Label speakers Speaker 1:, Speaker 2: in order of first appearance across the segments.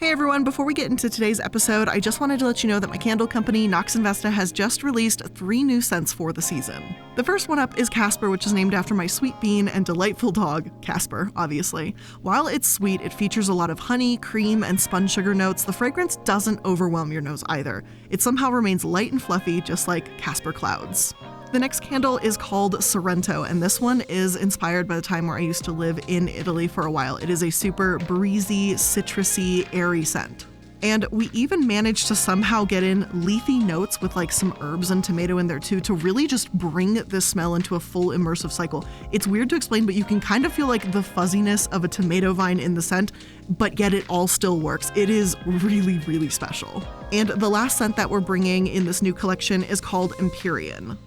Speaker 1: Hey everyone, before we get into today's episode, I just wanted to let you know that my candle company, Nox Investa, has just released 3 new scents for the season. The first one up is Casper, which is named after my sweet bean and delightful dog, Casper, obviously. While it's sweet, it features a lot of honey, cream, and spun sugar notes. The fragrance doesn't overwhelm your nose either. It somehow remains light and fluffy, just like Casper clouds. The next candle is called Sorrento, and this one is inspired by the time where I used to live in Italy for a while. It is a super breezy, citrusy, airy scent. And we even managed to somehow get in leafy notes with like some herbs and tomato in there too to really just bring this smell into a full immersive cycle. It's weird to explain, but you can kind of feel like the fuzziness of a tomato vine in the scent, but yet it all still works. It is really, really special. And the last scent that we're bringing in this new collection is called Empyrean.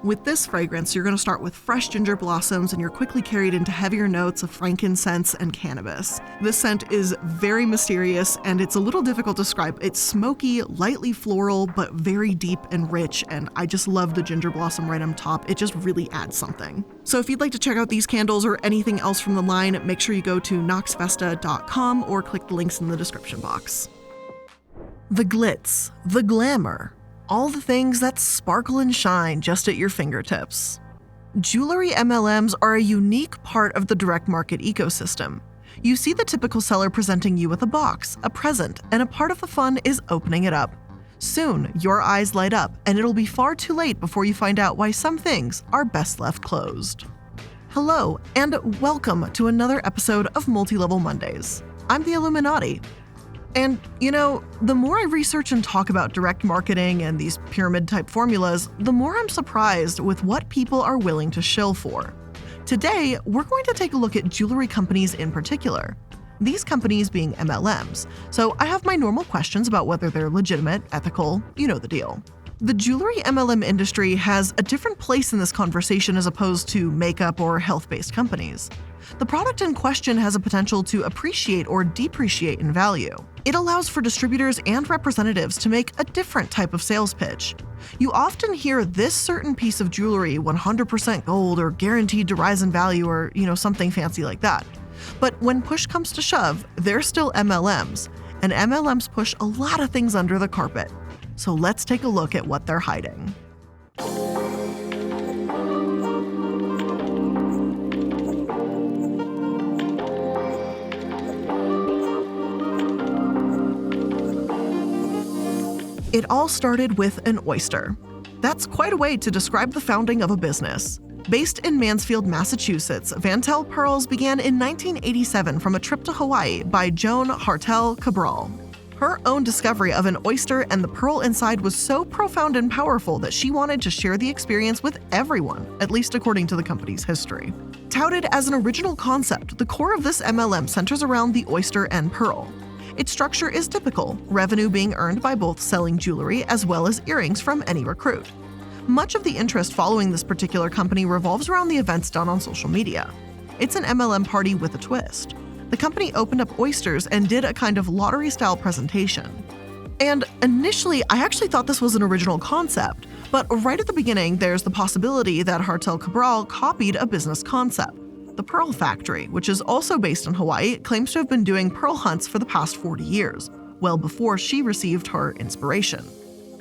Speaker 1: With this fragrance, you're going to start with fresh ginger blossoms and you're quickly carried into heavier notes of frankincense and cannabis. This scent is very mysterious and it's a little difficult to describe. It's smoky, lightly floral, but very deep and rich, and I just love the ginger blossom right on top. It just really adds something. So if you'd like to check out these candles or anything else from the line, make sure you go to noxvesta.com or click the links in the description box. The glitz, the glamour. All the things that sparkle and shine just at your fingertips. Jewelry MLMs are a unique part of the direct market ecosystem. You see the typical seller presenting you with a box, a present, and a part of the fun is opening it up. Soon, your eyes light up, and it'll be far too late before you find out why some things are best left closed. Hello, and welcome to another episode of Multi-Level Mondays. I'm the iilluminaughtii. And, the more I research and talk about direct marketing and these pyramid-type formulas, the more I'm surprised with what people are willing to shill for. Today, we're going to take a look at jewelry companies in particular. These companies being MLMs, so I have my normal questions about whether they're legitimate, ethical, you know the deal. The jewelry MLM industry has a different place in this conversation as opposed to makeup or health-based companies. The product in question has a potential to appreciate or depreciate in value. It allows for distributors and representatives to make a different type of sales pitch. You often hear this certain piece of jewelry 100% gold or guaranteed to rise in value or, something fancy like that. But when push comes to shove, they're still MLMs, and MLMs push a lot of things under the carpet. So let's take a look at what they're hiding. It all started with an oyster. That's quite a way to describe the founding of a business. Based in Mansfield, Massachusetts, Vantel Pearls began in 1987 from a trip to Hawaii by Joan Hartel Cabral. Her own discovery of an oyster and the pearl inside was so profound and powerful that she wanted to share the experience with everyone, at least according to the company's history. Touted as an original concept, the core of this MLM centers around the oyster and pearl. Its structure is typical, revenue being earned by both selling jewelry as well as earrings from any recruit. Much of the interest following this particular company revolves around the events done on social media. It's an MLM party with a twist. The company opened up oysters and did a kind of lottery-style presentation. And initially, I actually thought this was an original concept, but right at the beginning, there's the possibility that Hartel Cabral copied a business concept. The Pearl Factory, which is also based in Hawaii, claims to have been doing pearl hunts for the past 40 years, well before she received her inspiration.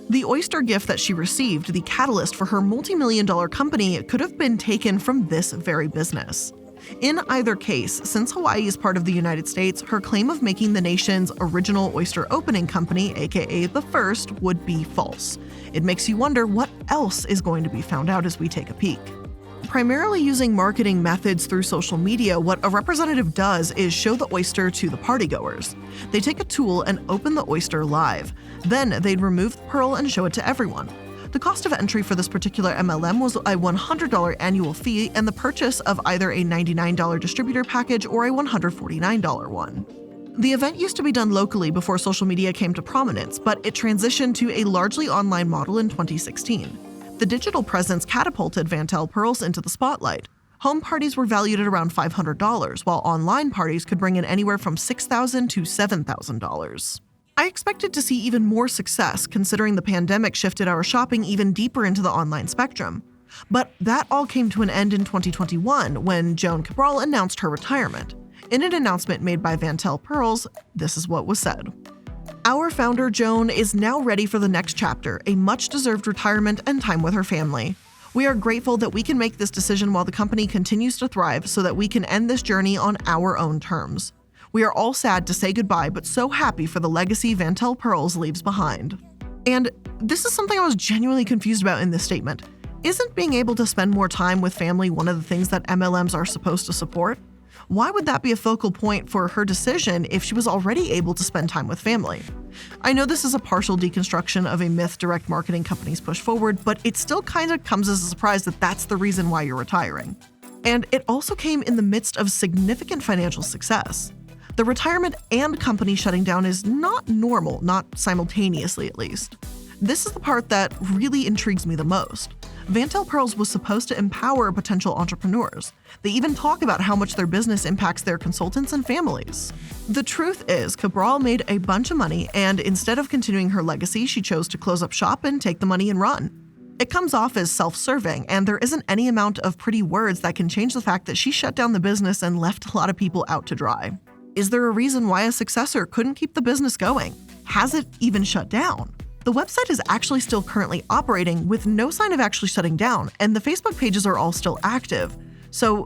Speaker 1: The oyster gift that she received, the catalyst for her multi-million-dollar company, could have been taken from this very business. In either case, since Hawaii is part of the United States, her claim of making the nation's original oyster opening company, aka the first, would be false. It makes you wonder what else is going to be found out as we take a peek. Primarily using marketing methods through social media, what a representative does is show the oyster to the partygoers. They take a tool and open the oyster live. Then they'd remove the pearl and show it to everyone. The cost of entry for this particular MLM was a $100 annual fee and the purchase of either a $99 distributor package or a $149 one. The event used to be done locally before social media came to prominence, but it transitioned to a largely online model in 2016. The digital presence catapulted Vantel Pearls into the spotlight. Home parties were valued at around $500, while online parties could bring in anywhere from $6,000 to $7,000. I expected to see even more success, considering the pandemic shifted our shopping even deeper into the online spectrum. But that all came to an end in 2021 when Joan Cabral announced her retirement. In an announcement made by Vantel Pearls, this is what was said. Our founder, Joan, is now ready for the next chapter, a much-deserved retirement and time with her family. We are grateful that we can make this decision while the company continues to thrive so that we can end this journey on our own terms. We are all sad to say goodbye, but so happy for the legacy Vantel Pearls leaves behind. And this is something I was genuinely confused about in this statement. Isn't being able to spend more time with family one of the things that MLMs are supposed to support? Why would that be a focal point for her decision if she was already able to spend time with family? I know this is a partial deconstruction of a myth direct marketing companies push forward, but it still kind of comes as a surprise that that's the reason why you're retiring. And it also came in the midst of significant financial success. The retirement and company shutting down is not normal, not simultaneously at least. This is the part that really intrigues me the most. Vantel Pearls was supposed to empower potential entrepreneurs. They even talk about how much their business impacts their consultants and families. The truth is, Cabral made a bunch of money, and instead of continuing her legacy, she chose to close up shop and take the money and run. It comes off as self-serving, and there isn't any amount of pretty words that can change the fact that she shut down the business and left a lot of people out to dry. Is there a reason why a successor couldn't keep the business going? Has it even shut down? The website is actually still currently operating with no sign of actually shutting down, and the Facebook pages are all still active. So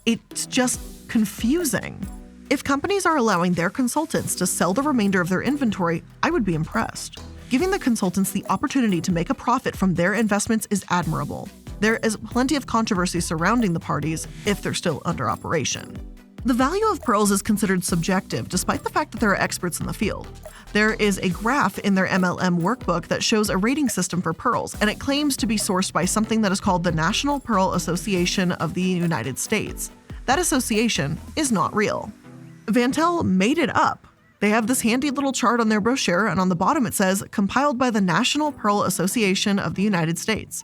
Speaker 1: it's just confusing. If companies are allowing their consultants to sell the remainder of their inventory, I would be impressed. Giving the consultants the opportunity to make a profit from their investments is admirable. There is plenty of controversy surrounding the parties if they're still under operation. The value of pearls is considered subjective, despite the fact that there are experts in the field. There is a graph in their MLM workbook that shows a rating system for pearls, and it claims to be sourced by something that is called the National Pearl Association of the United States. That association is not real. Vantel made it up. They have this handy little chart on their brochure, and on the bottom it says, compiled by the National Pearl Association of the United States.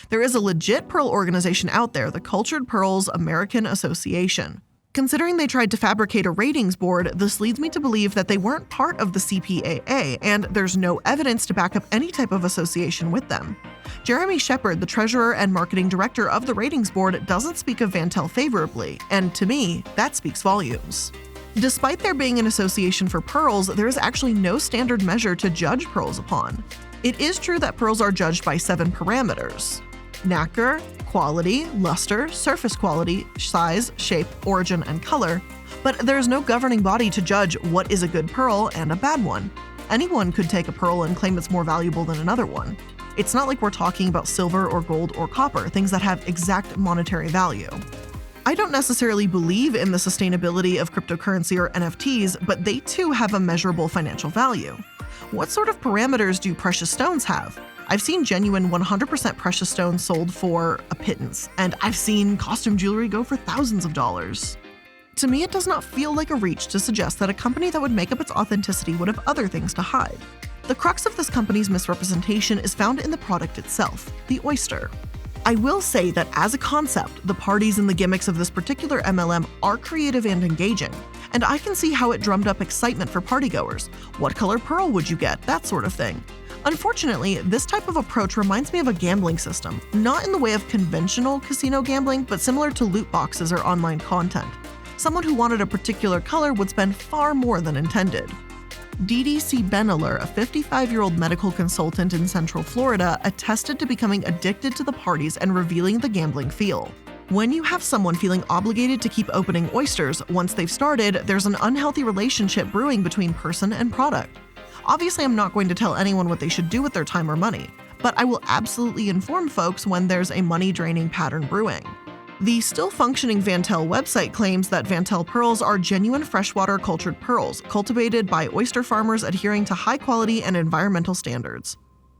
Speaker 1: There is a legit pearl organization out there, the Cultured Pearls American Association. Considering they tried to fabricate a ratings board, this leads me to believe that they weren't part of the CPAA, and there's no evidence to back up any type of association with them. Jeremy Shepard, the treasurer and marketing director of the ratings board, doesn't speak of Vantel favorably, and to me, that speaks volumes. Despite there being an association for pearls, there is actually no standard measure to judge pearls upon. It is true that pearls are judged by 7 parameters: nacre, quality, luster, surface quality, size, shape, origin, and color, but there's no governing body to judge what is a good pearl and a bad one. Anyone could take a pearl and claim it's more valuable than another one. It's not like we're talking about silver or gold or copper, things that have exact monetary value. I don't necessarily believe in the sustainability of cryptocurrency or NFTs, but they too have a measurable financial value. What sort of parameters do precious stones have? I've seen genuine 100% precious stones sold for a pittance, and I've seen costume jewelry go for thousands of dollars. To me, it does not feel like a reach to suggest that a company that would make up its authenticity would have other things to hide. The crux of this company's misrepresentation is found in the product itself, the oyster. I will say that as a concept, the parties and the gimmicks of this particular MLM are creative and engaging, and I can see how it drummed up excitement for partygoers. What color pearl would you get? That sort of thing. Unfortunately, this type of approach reminds me of a gambling system, not in the way of conventional casino gambling, but similar to loot boxes or online content. Someone who wanted a particular color would spend far more than intended. DDC Beneler, a 55-year-old medical consultant in Central Florida, attested to becoming addicted to the parties and revealing the gambling feel. When you have someone feeling obligated to keep opening oysters once they've started, there's an unhealthy relationship brewing between person and product. Obviously, I'm not going to tell anyone what they should do with their time or money, but I will absolutely inform folks when there's a money-draining pattern brewing. The still-functioning Vantel website claims that Vantel pearls are genuine freshwater cultured pearls, cultivated by oyster farmers adhering to high-quality and environmental standards.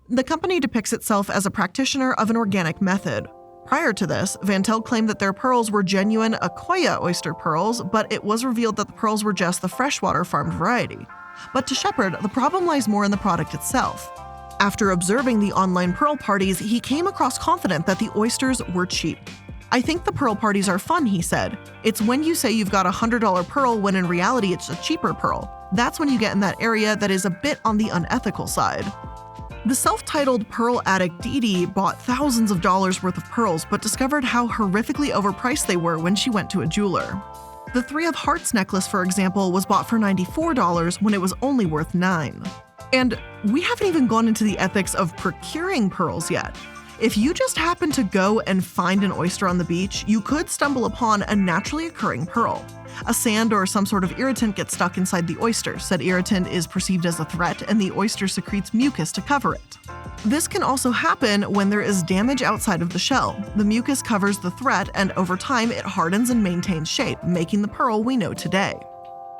Speaker 1: The company depicts itself as a practitioner of an organic method. Prior to this, Vantel claimed that their pearls were genuine Akoya oyster pearls, but it was revealed that the pearls were just the freshwater farmed variety. But to Shepard, the problem lies more in the product itself. After observing the online pearl parties, he came across confident that the oysters were cheap. I think the pearl parties are fun, he said. It's when you say you've got a $100 pearl when in reality it's a cheaper pearl. That's when you get in that area that is a bit on the unethical side. The self-titled pearl addict Dee bought thousands of dollars worth of pearls, but discovered how horrifically overpriced they were when she went to a jeweler. The Three of Hearts necklace, for example, was bought for $94 when it was only worth $9. And we haven't even gone into the ethics of procuring pearls yet. If you just happen to go and find an oyster on the beach, you could stumble upon a naturally occurring pearl. A sand or some sort of irritant gets stuck inside the oyster. Said irritant is perceived as a threat, and the oyster secretes mucus to cover it. This can also happen when there is damage outside of the shell. The mucus covers the threat, and over time it hardens and maintains shape, making the pearl we know today.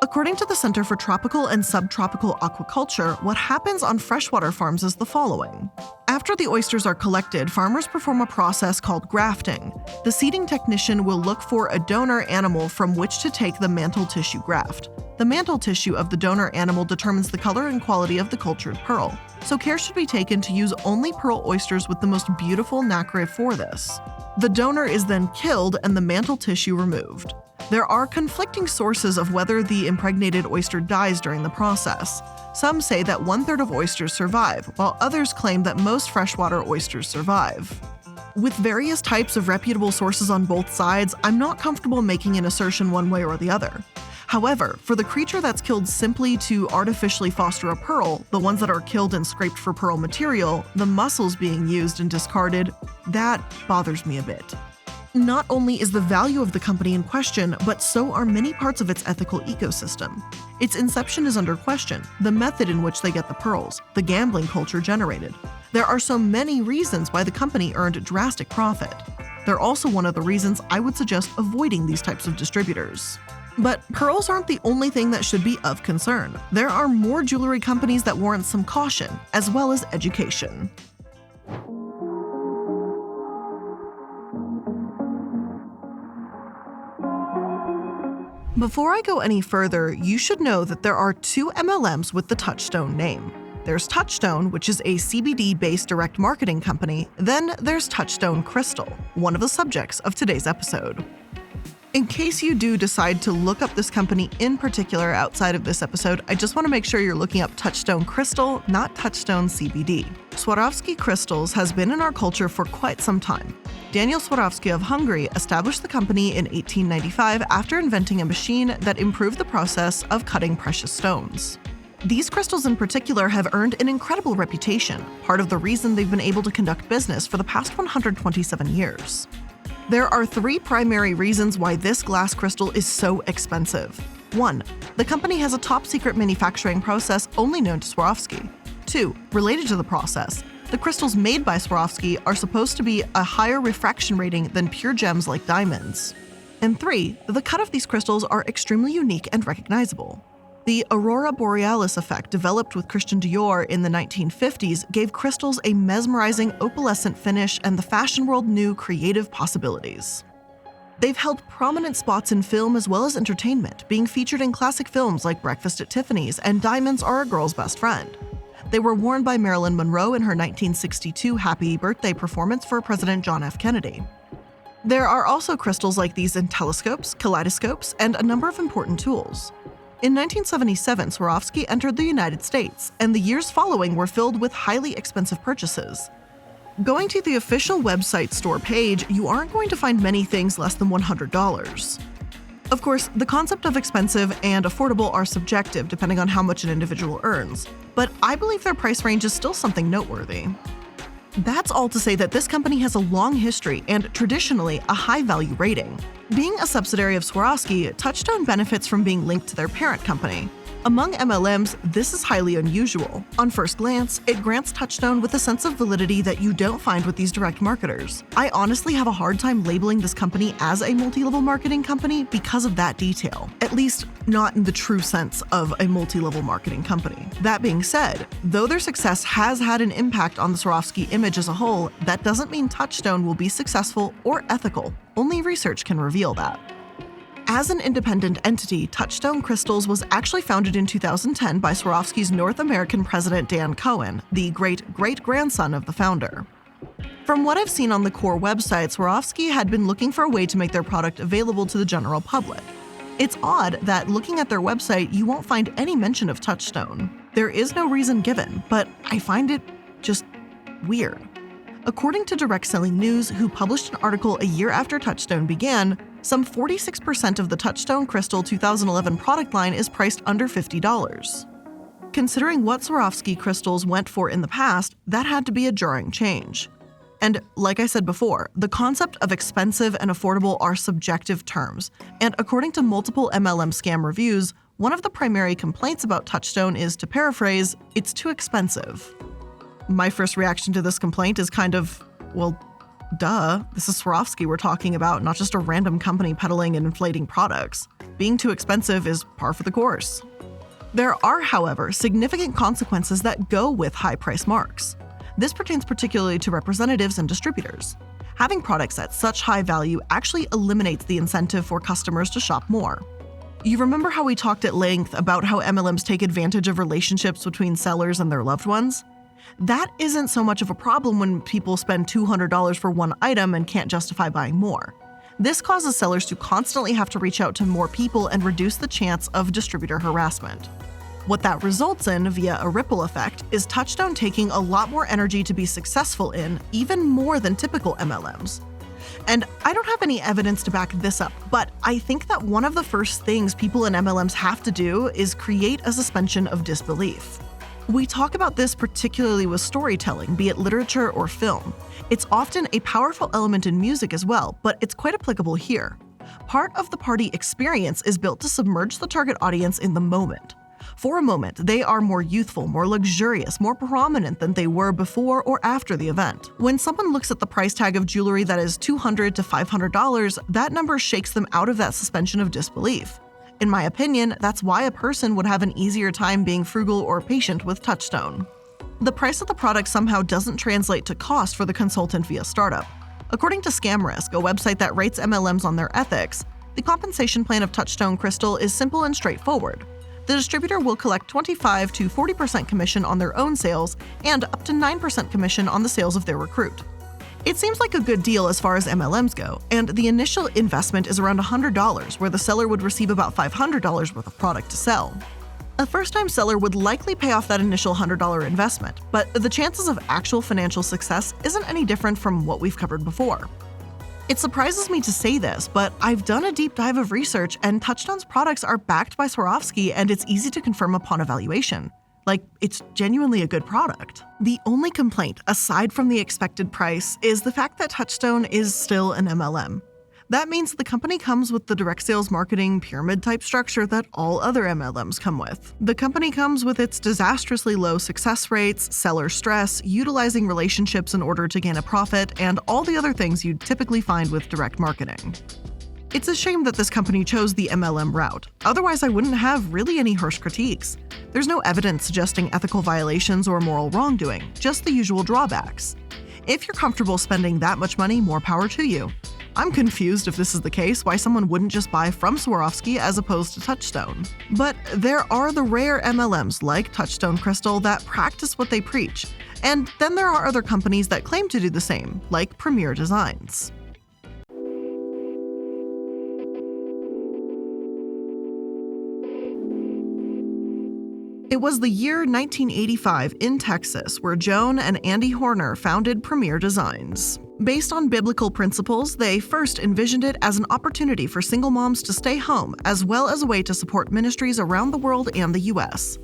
Speaker 1: According to the Center for Tropical and Subtropical Aquaculture, what happens on freshwater farms is the following. After the oysters are collected, farmers perform a process called grafting. The seeding technician will look for a donor animal from which to take the mantle tissue graft. The mantle tissue of the donor animal determines the color and quality of the cultured pearl, so care should be taken to use only pearl oysters with the most beautiful nacre for this. The donor is then killed and the mantle tissue removed. There are conflicting sources of whether the impregnated oyster dies during the process. Some say that 1/3 of oysters survive, while others claim that most freshwater oysters survive. With various types of reputable sources on both sides, I'm not comfortable making an assertion one way or the other. However, for the creature that's killed simply to artificially foster a pearl, the ones that are killed and scraped for pearl material, the muscles being used and discarded, that bothers me a bit. Not only is the value of the company in question, but so are many parts of its ethical ecosystem. Its inception is under question, the method in which they get the pearls, the gambling culture generated. There are so many reasons why the company earned drastic profit. They're also one of the reasons I would suggest avoiding these types of distributors. But pearls aren't the only thing that should be of concern. There are more jewelry companies that warrant some caution, as well as education. Before I go any further, you should know that there are 2 MLMs with the Touchstone name. There's Touchstone, which is a CBD-based direct marketing company, then there's Touchstone Crystal, one of the subjects of today's episode. In case you do decide to look up this company in particular outside of this episode, I just want to make sure you're looking up Touchstone Crystal, not Touchstone CBD. Swarovski crystals has been in our culture for quite some time. Daniel Swarovski of Hungary established the company in 1895 after inventing a machine that improved the process of cutting precious stones. These crystals in particular have earned an incredible reputation, part of the reason they've been able to conduct business for the past 127 years. There are 3 primary reasons why this glass crystal is so expensive. 1. The company has a top-secret manufacturing process only known to Swarovski. 2. Related to the process, the crystals made by Swarovski are supposed to be a higher refraction rating than pure gems like diamonds. And 3. The cut of these crystals are extremely unique and recognizable. The Aurora Borealis effect developed with Christian Dior in the 1950s gave crystals a mesmerizing opalescent finish, and the fashion world knew creative possibilities. They've held prominent spots in film as well as entertainment, being featured in classic films like Breakfast at Tiffany's and Diamonds Are a Girl's Best Friend. They were worn by Marilyn Monroe in her 1962 Happy Birthday performance for President John F. Kennedy. There are also crystals like these in telescopes, kaleidoscopes, and a number of important tools. In 1977, Swarovski entered the United States, and the years following were filled with highly expensive purchases. Going to the official website store page, you aren't going to find many things less than $100. Of course, the concept of expensive and affordable are subjective depending on how much an individual earns, but I believe their price range is still something noteworthy. That's all to say that this company has a long history and traditionally a high value rating. Being a subsidiary of Swarovski, Touchstone benefits from being linked to their parent company. Among MLMs, this is highly unusual. On first glance, it grants Touchstone with a sense of validity that you don't find with these direct marketers. I honestly have a hard time labeling this company as a multi-level marketing company because of that detail, at least not in the true sense of a multi-level marketing company. That being said, though their success has had an impact on the Swarovski image as a whole, that doesn't mean Touchstone will be successful or ethical. Only research can reveal that. As an independent entity, Touchstone Crystals was actually founded in 2010 by Swarovski's North American president Dan Cohen, the great-great-grandson of the founder. From what I've seen on the core website, Swarovski had been looking for a way to make their product available to the general public. It's odd that looking at their website, you won't find any mention of Touchstone. There is no reason given, but I find it just weird. According to Direct Selling News, who published an article a year after Touchstone began, Some 46% of the Touchstone Crystal 2011 product line is priced under $50. Considering what Swarovski crystals went for in the past, that had to be a jarring change. And like I said before, the concept of expensive and affordable are subjective terms, and according to multiple MLM scam reviews, one of the primary complaints about Touchstone is, to paraphrase, it's too expensive. My first reaction to this complaint is kind of, well, duh, this is Swarovski we're talking about, not just a random company peddling and inflating products. Being too expensive is par for the course. There are, however, significant consequences that go with high price marks. This pertains particularly to representatives and distributors. Having products at such high value actually eliminates the incentive for customers to shop more. You remember how we talked at length about how MLMs take advantage of relationships between sellers and their loved ones? That isn't so much of a problem when people spend $200 for one item and can't justify buying more. This causes sellers to constantly have to reach out to more people and reduce the chance of distributor harassment. What that results in, via a ripple effect, is Touchstone taking a lot more energy to be successful in, even more than typical MLMs. And I don't have any evidence to back this up, but I think that one of the first things people in MLMs have to do is create a suspension of disbelief. We talk about this particularly with storytelling, be it literature or film. It's often a powerful element in music as well, but it's quite applicable here. Part of the party experience is built to submerge the target audience in the moment. For a moment, they are more youthful, more luxurious, more prominent than they were before or after the event. When someone looks at the price tag of jewelry that is $200 to $500, that number shakes them out of that suspension of disbelief. In my opinion, that's why a person would have an easier time being frugal or patient with Touchstone. The price of the product somehow doesn't translate to cost for the consultant via startup. According to ScamRisk, a website that rates MLMs on their ethics, the compensation plan of Touchstone Crystal is simple and straightforward. The distributor will collect 25 to 40% commission on their own sales and up to 9% commission on the sales of their recruit. It seems like a good deal as far as MLMs go, and the initial investment is around $100, where the seller would receive about $500 worth of product to sell. A first-time seller would likely pay off that initial $100 investment, but the chances of actual financial success isn't any different from what we've covered before. It surprises me to say this, but I've done a deep dive of research, and Touchstone's products are backed by Swarovski, and it's easy to confirm upon evaluation. Like, it's genuinely a good product. The only complaint, aside from the expected price, is the fact that Touchstone is still an MLM. That means the company comes with the direct sales marketing pyramid-type structure that all other MLMs come with. The company comes with its disastrously low success rates, seller stress, utilizing relationships in order to gain a profit, and all the other things you'd typically find with direct marketing. It's a shame that this company chose the MLM route. Otherwise, I wouldn't have really any harsh critiques. There's no evidence suggesting ethical violations or moral wrongdoing, just the usual drawbacks. If you're comfortable spending that much money, more power to you. I'm confused, if this is the case, why someone wouldn't just buy from Swarovski as opposed to Touchstone. But there are the rare MLMs like Touchstone Crystal that practice what they preach. And then there are other companies that claim to do the same, like Premier Designs. It was the year 1985 in Texas where Joan and Andy Horner founded Premier Designs. Based on biblical principles, they first envisioned it as an opportunity for single moms to stay home, as well as a way to support ministries around the world and the US.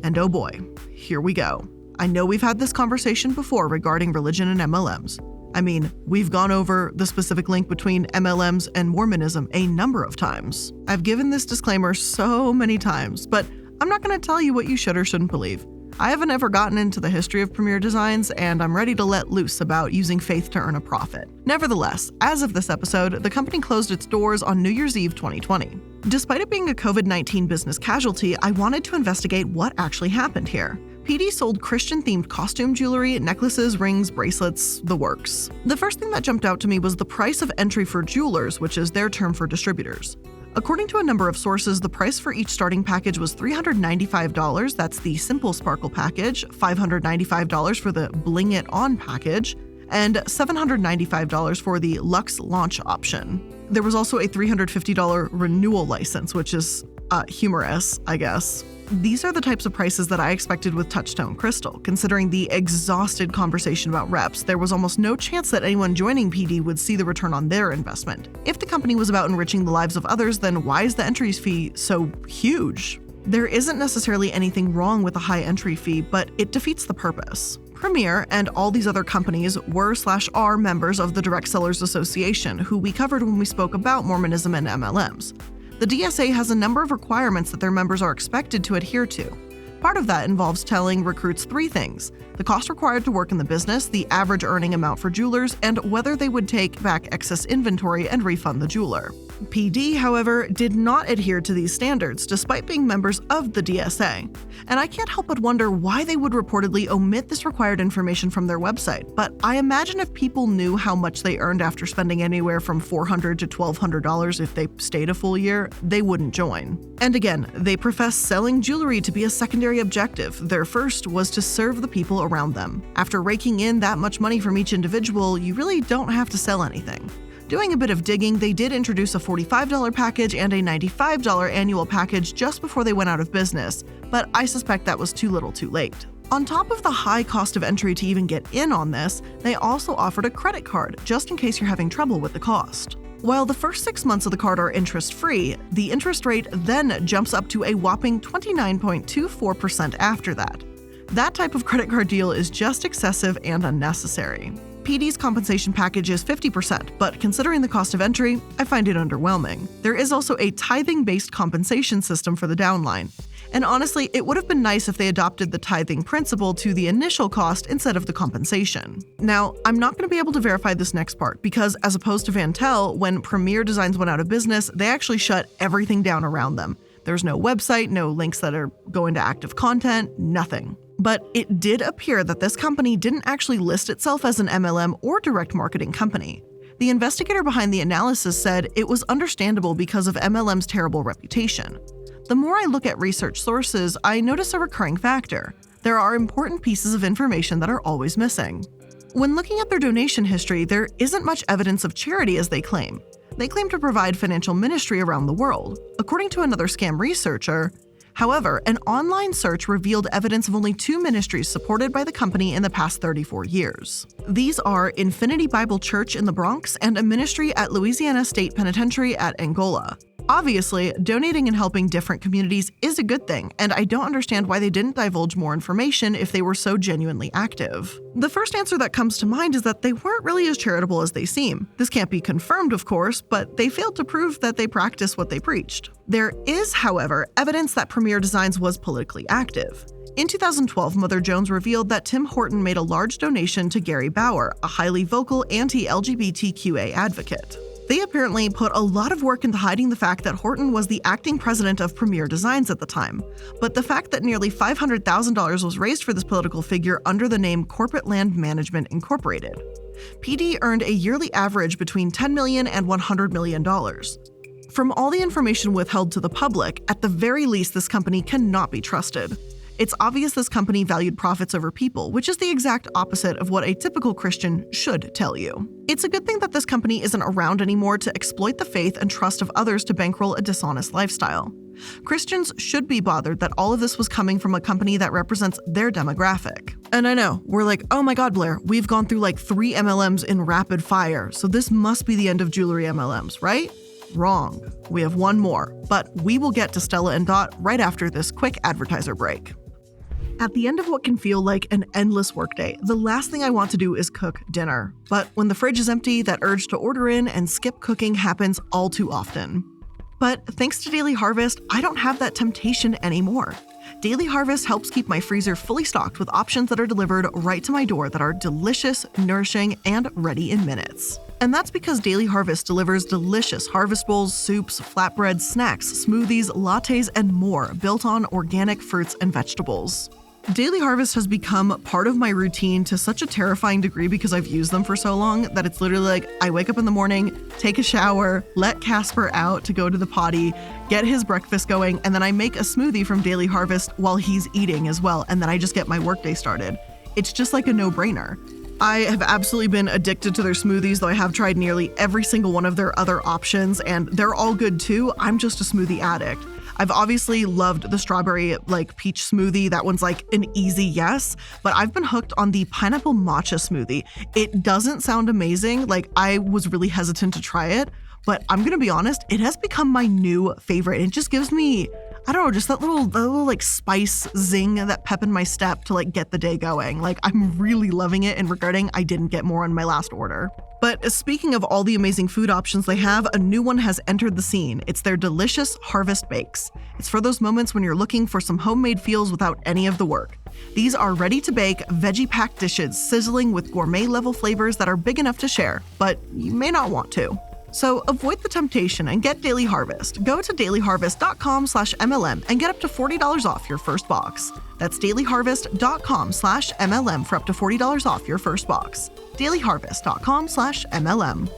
Speaker 1: And oh boy, here we go. I know we've had this conversation before regarding religion and MLMs. I mean, we've gone over the specific link between MLMs and Mormonism a number of times. I've given this disclaimer so many times, but I'm not going to tell you what you should or shouldn't believe. I haven't ever gotten into the history of Premier Designs, and I'm ready to let loose about using faith to earn a profit. Nevertheless, as of this episode, the company closed its doors on New Year's Eve 2020. Despite it being a COVID-19 business casualty, I wanted to investigate what actually happened here. PD sold Christian-themed costume jewelry, necklaces, rings, bracelets, the works. The first thing that jumped out to me was the price of entry for jewelers, which is their term for distributors. According to a number of sources, the price for each starting package was $395, that's the simple sparkle package, $595 for the bling it on package, and $795 for the luxe launch option. There was also a $350 renewal license, which is humorous, I guess. these are the types of prices that I expected with Touchstone Crystal. Considering the exhausted conversation about reps, there was almost no chance that anyone joining PD would see the return on their investment. If the company was about enriching the lives of others, then why is the entry fee so huge? There isn't necessarily anything wrong with a high entry fee, but it defeats the purpose. Premier and all these other companies were/are members of the Direct Sellers Association, who we covered when we spoke about Mormonism and MLMs. The DSA has a number of requirements that their members are expected to adhere to. Part of that involves telling recruits 3 things: the cost required to work in the business, the average earning amount for jewelers, and whether they would take back excess inventory and refund the jeweler. PD, however, did not adhere to these standards despite being members of the DSA. And I can't help but wonder why they would reportedly omit this required information from their website, but I imagine if people knew how much they earned after spending anywhere from $400 to $1,200 if they stayed a full year, they wouldn't join. And again, they profess selling jewelry to be a secondary objective. Their first was to serve the people around them. After raking in that much money from each individual, you really don't have to sell anything. Doing a bit of digging, they did introduce a $45 package and a $95 annual package just before they went out of business, but I suspect that was too little too late. On top of the high cost of entry to even get in on this, they also offered a credit card, just in case you're having trouble with the cost. While the first 6 months of the card are interest-free, the interest rate then jumps up to a whopping 29.24% after that. That type of credit card deal is just excessive and unnecessary. PD's compensation package is 50%, but considering the cost of entry, I find it underwhelming. There is also a tithing-based compensation system for the downline. And honestly, it would have been nice if they adopted the tithing principle to the initial cost instead of the compensation. Now, I'm not going to be able to verify this next part because, as opposed to Vantel, when Premier Designs went out of business, they actually shut everything down around them. There's no website, no links that are going to active content, nothing. But it did appear that this company didn't actually list itself as an MLM or direct marketing company. The investigator behind the analysis said it was understandable because of MLM's terrible reputation. The more I look at research sources, I notice a recurring factor. There are important pieces of information that are always missing. When looking at their donation history, there isn't much evidence of charity as they claim. They claim to provide financial ministry around the world. According to another scam researcher, however, an online search revealed evidence of only 2 ministries supported by the company in the past 34 years. These are Infinity Bible Church in the Bronx and a ministry at Louisiana State Penitentiary at Angola. Obviously, donating and helping different communities is a good thing, and I don't understand why they didn't divulge more information if they were so genuinely active. The first answer that comes to mind is that they weren't really as charitable as they seem. This can't be confirmed, of course, but they failed to prove that they practiced what they preached. There is, however, evidence that Premier Designs was politically active. In 2012, Mother Jones revealed that Tim Horton made a large donation to Gary Bauer, a highly vocal anti-LGBTQA advocate. They apparently put a lot of work into hiding the fact that Horton was the acting president of Premier Designs at the time, but the fact that nearly $500,000 was raised for this political figure under the name Corporate Land Management Incorporated. PD earned a yearly average between $10 million and $100 million. From all the information withheld to the public, at the very least this company cannot be trusted. It's obvious this company valued profits over people, which is the exact opposite of what a typical Christian should tell you. It's a good thing that this company isn't around anymore to exploit the faith and trust of others to bankroll a dishonest lifestyle. Christians should be bothered that all of this was coming from a company that represents their demographic. And I know, we're like, oh my god, Blair, we've gone through like 3 MLMs in rapid fire, so this must be the end of jewelry MLMs, right? Wrong. We have one more, but we will get to Stella and Dot right after this quick advertiser break. At the end of what can feel like an endless workday, the last thing I want to do is cook dinner. But when the fridge is empty, that urge to order in and skip cooking happens all too often. But thanks to Daily Harvest, I don't have that temptation anymore. Daily Harvest helps keep my freezer fully stocked with options that are delivered right to my door that are delicious, nourishing, and ready in minutes. And that's because Daily Harvest delivers delicious harvest bowls, soups, flatbreads, snacks, smoothies, lattes, and more built on organic fruits and vegetables. Daily Harvest has become part of my routine to such a terrifying degree because I've used them for so long that it's literally like I wake up in the morning, take a shower, let Casper out to go to the potty, get his breakfast going, and then I make a smoothie from Daily Harvest while he's eating as well, and then I just get my workday started. It's just like a no-brainer. I have absolutely been addicted to their smoothies, though I have tried nearly every single one of their other options, and they're all good too. I'm just a smoothie addict. I've obviously loved the strawberry peach smoothie. That one's an easy yes, but I've been hooked on the pineapple matcha smoothie. It doesn't sound amazing. I was really hesitant to try it, but I'm gonna be honest, it has become my new favorite. It just gives me, I don't know, just that little spice zing, that pep in my step to get the day going. I'm really loving it, and regretting I didn't get more on my last order. But speaking of all the amazing food options they have, a new one has entered the scene. It's their delicious Harvest Bakes. It's for those moments when you're looking for some homemade feels without any of the work. These are ready-to-bake, veggie-packed dishes sizzling with gourmet-level flavors that are big enough to share, but you may not want to. So avoid the temptation and get Daily Harvest. Go to dailyharvest.com/MLM and get up to $40 off your first box. That's dailyharvest.com/MLM for up to $40 off your first box. dailyharvest.com/MLM.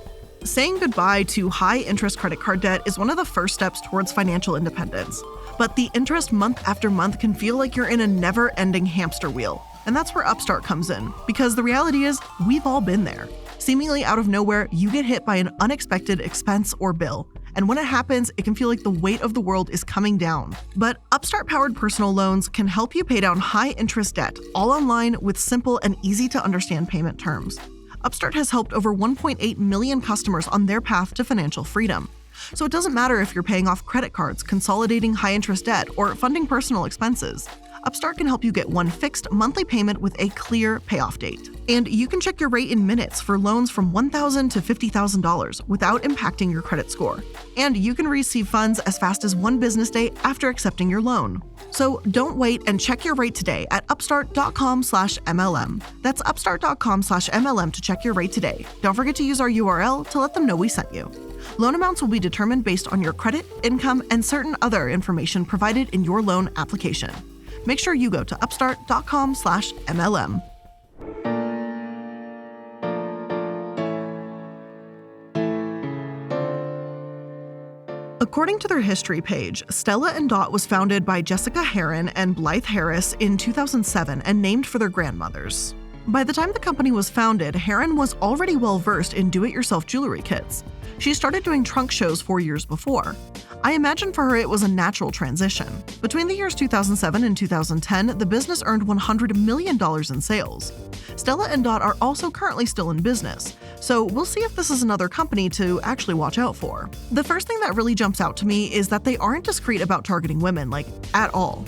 Speaker 1: Saying goodbye to high-interest credit card debt is one of the first steps towards financial independence. But the interest month after month can feel like you're in a never-ending hamster wheel. And that's where Upstart comes in, because the reality is, we've all been there. Seemingly out of nowhere, you get hit by an unexpected expense or bill. And when it happens, it can feel like the weight of the world is coming down. But Upstart-powered personal loans can help you pay down high-interest debt, all online with simple and easy-to-understand payment terms. Upstart has helped over 1.8 million customers on their path to financial freedom. So it doesn't matter if you're paying off credit cards, consolidating high-interest debt, or funding personal expenses. Upstart can help you get one fixed monthly payment with a clear payoff date. And you can check your rate in minutes for loans from $1,000 to $50,000 without impacting your credit score. And you can receive funds as fast as one business day after accepting your loan. So don't wait and check your rate today at upstart.com/MLM. That's upstart.com/MLM to check your rate today. Don't forget to use our URL to let them know we sent you. Loan amounts will be determined based on your credit, income, and certain other information provided in your loan application. Make sure you go to upstart.com/MLM. According to their history page, Stella and Dot was founded by Jessica Heron and Blythe Harris in 2007 and named for their grandmothers. By the time the company was founded, Heron was already well-versed in do-it-yourself jewelry kits. She started doing trunk shows 4 years before. I imagine for her it was a natural transition. Between the years 2007 and 2010, the business earned $100 million in sales. Stella and Dot are also currently still in business, so we'll see if this is another company to actually watch out for. The first thing that really jumps out to me is that they aren't discreet about targeting women, at all.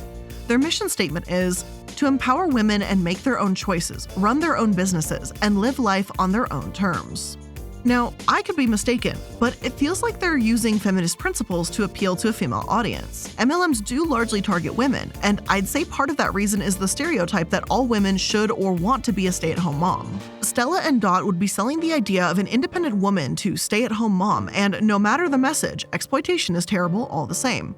Speaker 1: Their mission statement is to empower women and make their own choices, run their own businesses, and live life on their own terms. Now, I could be mistaken, but it feels like they're using feminist principles to appeal to a female audience. MLMs do largely target women, and I'd say part of that reason is the stereotype that all women should or want to be a stay-at-home mom. Stella and Dot would be selling the idea of an independent woman to stay-at-home mom, and no matter the message, exploitation is terrible all the same.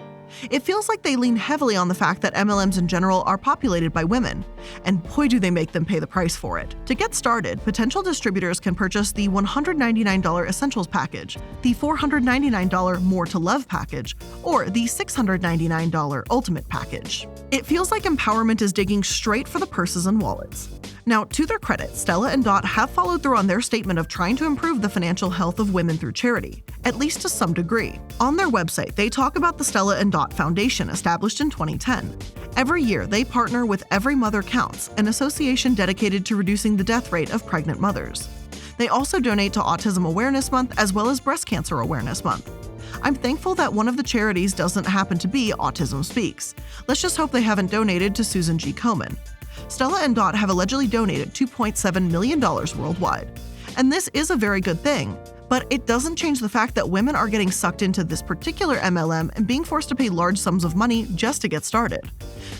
Speaker 1: It feels like they lean heavily on the fact that MLMs in general are populated by women, and boy do they make them pay the price for it. To get started, potential distributors can purchase the $199 Essentials package, the $499 More to Love package, or the $699 Ultimate package. It feels like empowerment is digging straight for the purses and wallets. Now, to their credit, Stella and Dot have followed through on their statement of trying to improve the financial health of women through charity, at least to some degree. On their website, they talk about the Stella and Dot Foundation, established in 2010. Every year, they partner with Every Mother Counts, an association dedicated to reducing the death rate of pregnant mothers. They also donate to Autism Awareness Month as well as Breast Cancer Awareness Month. I'm thankful that one of the charities doesn't happen to be Autism Speaks. Let's just hope they haven't donated to Susan G. Komen. Stella and Dot have allegedly donated $2.7 million worldwide. And this is a very good thing, but it doesn't change the fact that women are getting sucked into this particular MLM and being forced to pay large sums of money just to get started.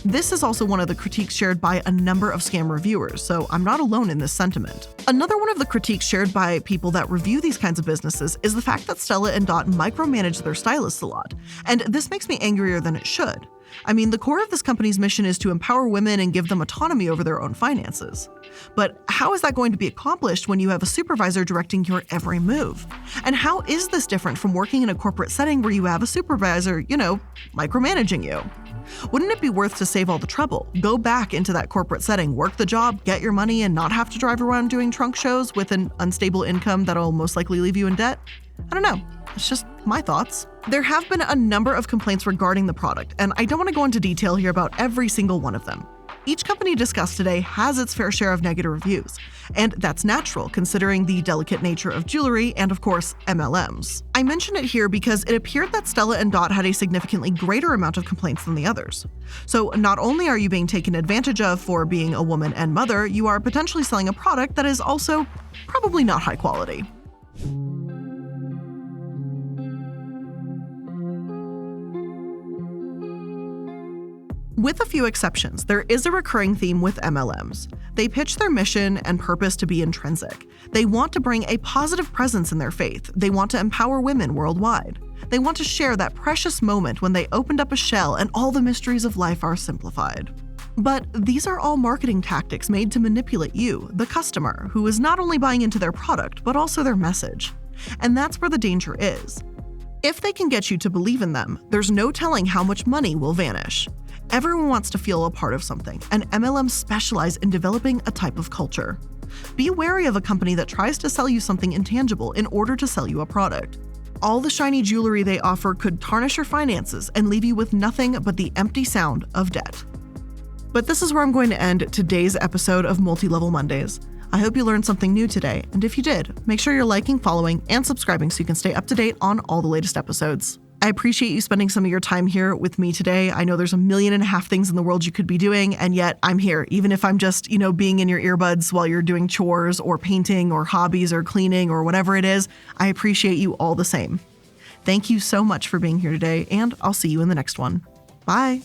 Speaker 1: This is also one of the critiques shared by a number of scam reviewers, so I'm not alone in this sentiment. Another one of the critiques shared by people that review these kinds of businesses is the fact that Stella and Dot micromanage their stylists a lot, and this makes me angrier than it should. I mean, the core of this company's mission is to empower women and give them autonomy over their own finances. But how is that going to be accomplished when you have a supervisor directing your every move? And how is this different from working in a corporate setting where you have a supervisor, micromanaging you? Wouldn't it be worth to save all the trouble? Go back into that corporate setting, work the job, get your money, and not have to drive around doing trunk shows with an unstable income that'll most likely leave you in debt? I don't know. It's just my thoughts. There have been a number of complaints regarding the product, and I don't want to go into detail here about every single one of them. Each company discussed today has its fair share of negative reviews, and that's natural considering the delicate nature of jewelry and, of course, MLMs. I mention it here because it appeared that Stella and Dot had a significantly greater amount of complaints than the others. So not only are you being taken advantage of for being a woman and mother, you are potentially selling a product that is also probably not high quality. With a few exceptions, there is a recurring theme with MLMs. They pitch their mission and purpose to be intrinsic. They want to bring a positive presence in their faith. They want to empower women worldwide. They want to share that precious moment when they opened up a shell and all the mysteries of life are simplified. But these are all marketing tactics made to manipulate you, the customer, who is not only buying into their product, but also their message. And that's where the danger is. If they can get you to believe in them, there's no telling how much money will vanish. Everyone wants to feel a part of something, and MLMs specialize in developing a type of culture. Be wary of a company that tries to sell you something intangible in order to sell you a product. All the shiny jewelry they offer could tarnish your finances and leave you with nothing but the empty sound of debt. But this is where I'm going to end today's episode of Multi-Level Mondays. I hope you learned something new today, and if you did, make sure you're liking, following, and subscribing so you can stay up to date on all the latest episodes. I appreciate you spending some of your time here with me today. I know there's 1.5 million things in the world you could be doing, and yet I'm here, even if I'm just, being in your earbuds while you're doing chores or painting or hobbies or cleaning or whatever it is. I appreciate you all the same. Thank you so much for being here today, and I'll see you in the next one. Bye.